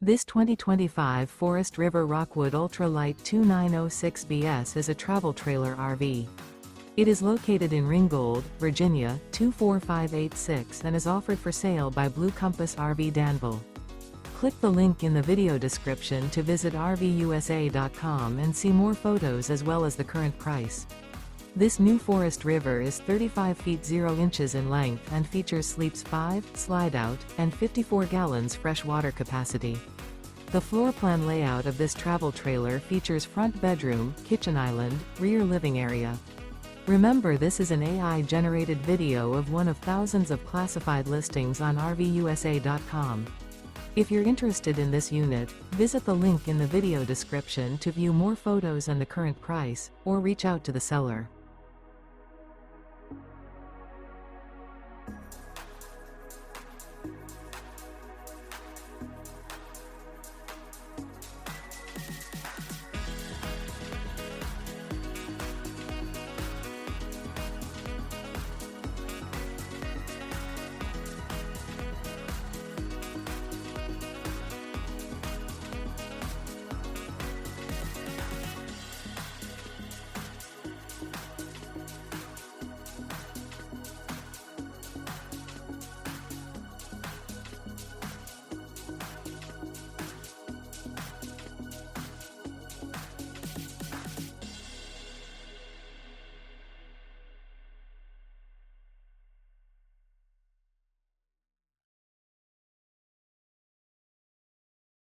This 2025 Forest River Rockwood Ultra Lite 2906BS is a travel trailer RV. It is located in Ringgold, Virginia, 24586 and is offered for sale by Blue Compass RV Danville. Click the link in the video description to visit RVUSA.com and see more photos as well as the current price. This new Forest River is 35 feet 0 inches in length and features sleeps 5, Slideout, and 54 gallons fresh water capacity. The floor plan layout of this travel trailer features front bedroom, kitchen island, rear living area. Remember, this is an AI-generated video of one of thousands of classified listings on RVUSA.com. If you're interested in this unit, visit the link in the video description to view more photos and the current price, or reach out to the seller.